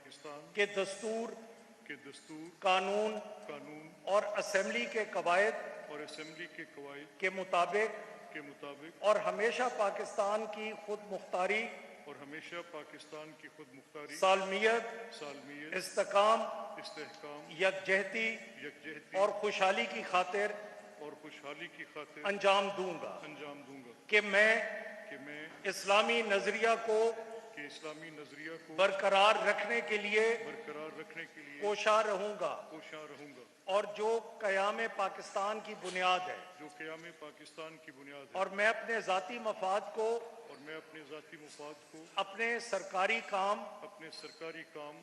पाकिस्तान के दस्तूर, कानून और असेंबली के कवायद और असेंबली के कवायद के मुताबिक और हमेशा पाकिस्तान की खुद मुख्तारी, सालमियत, इस्तेकाम, यकजहती और खुशहाली की खातिर अंजाम दूंगा कि मैं इस्लामी नजरिया को बरकरार रखने के लिए कोशा रहूंगा और जो क़याम पाकिस्तान की बुनियाद है, और मैं अपने ज़ाती मफाद को अपने सरकारी काम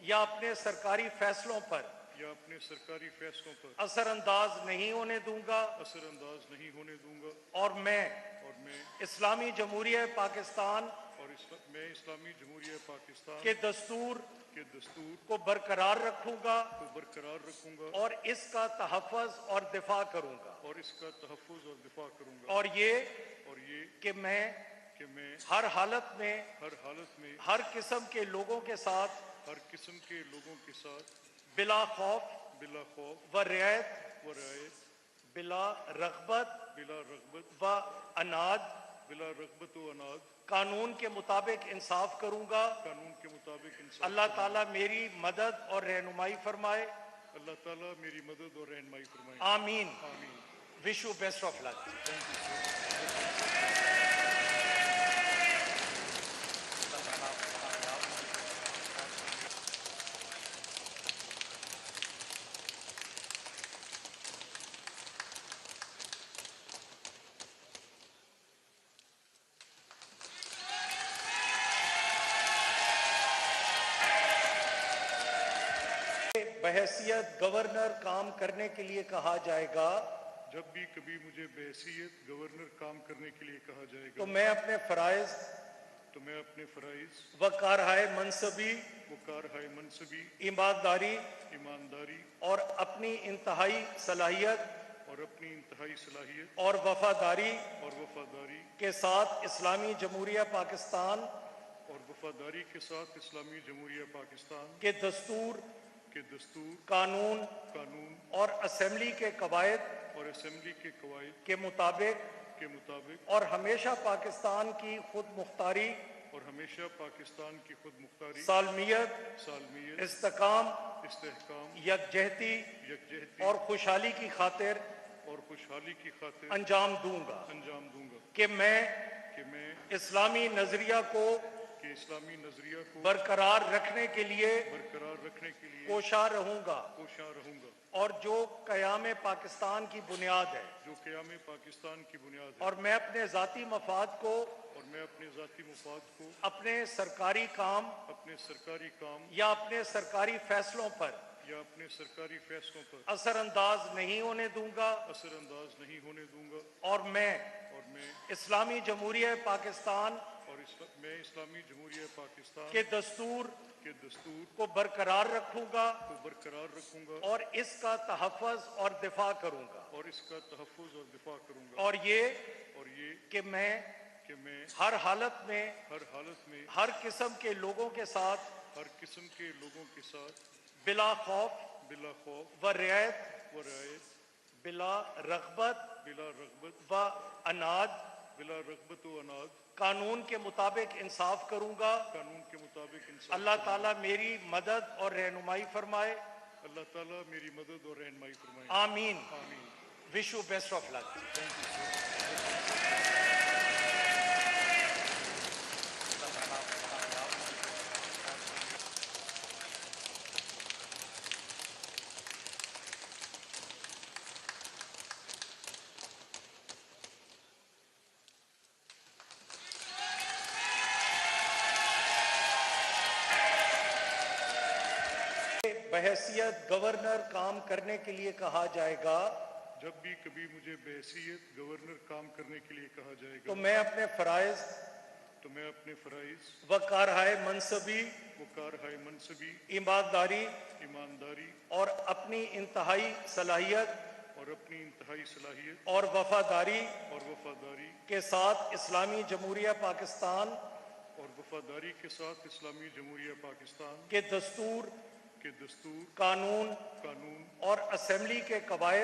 या अपने सरकारी फैसलों पर असरअंदाज नहीं होने दूंगा और मैं इस्लामी जमहूरिया पाकिस्तान के दस्तूर को बरकरार रखूंगा और इसका तहफ़्फ़ुज़ और दिफा करूंगा और ये कि मैं हर हालत में हर किस्म के लोगों के साथ बिला खौफ व रियायत, बिला रग़बत व अनाद कानून के मुताबिक इंसाफ करूंगा। अल्लाह ताला मेरी मदद और रहनुमाई फरमाए। आमीन। Wish you best of luck. बहैसियत गवर्नर काम करने के लिए कहा जाएगा, जब भी कभी मुझे बहैसियत गवर्नर काम करने के लिए कहा जाएगा तो मैं अपने फ़राइज़ व कारहाय मनसबी ईमानदारी और अपनी इंतहाई सलाहियत और वफादारी के साथ इस्लामी जमहूरिया पाकिस्तान के दस्तूर, कानून और असेंबली के कवायद के मुताबिक और हमेशा पाकिस्तान की खुद मुख्तारी, सालमियत, इस्तेकाम, यकजहती और खुशहाली की खातिर अंजाम दूंगा कि मैं इस्लामी नजरिया को बरकरार रखने के लिए कोशा रहूंगा और जो क़याम पाकिस्तान की बुनियाद है, और मैं अपने ज़ाती मफाद को अपने सरकारी काम या अपने सरकारी फैसलों पर असरअंदाज नहीं होने दूंगा और मैं इस्लामी जमहूरिया पाकिस्तान के दस्तूर को बरकरार रखूंगा और इसका तहफ़्फ़ुज़ और दिफा करूंगा और ये कि मैं हर हालत में हर किस्म के लोगों के साथ बिला खौफ व रियायत, बिला रग़बत व अनाद कानून के मुताबिक इंसाफ करूंगा। अल्लाह ताला मेरी मदद और रहनुमाई फरमाए। आमीन। Wish you best of luck. बहैसियत गवर्नर काम करने के लिए कहा जाएगा, जब भी कभी मुझे बहैसियत गवर्नर काम करने के लिए कहा जाएगा तो मैं अपने फ़राइज़ व कारहाय मनसबी ईमानदारी और अपनी इंतहाई सलाहियत और वफादारी के साथ इस्लामी जमहूरिया पाकिस्तान वफादारी के साथ इस्लामी जमहूरिया पाकिस्तान के दस्तूर, के दस्तूर, कानून कानून और असेंबली के कवायद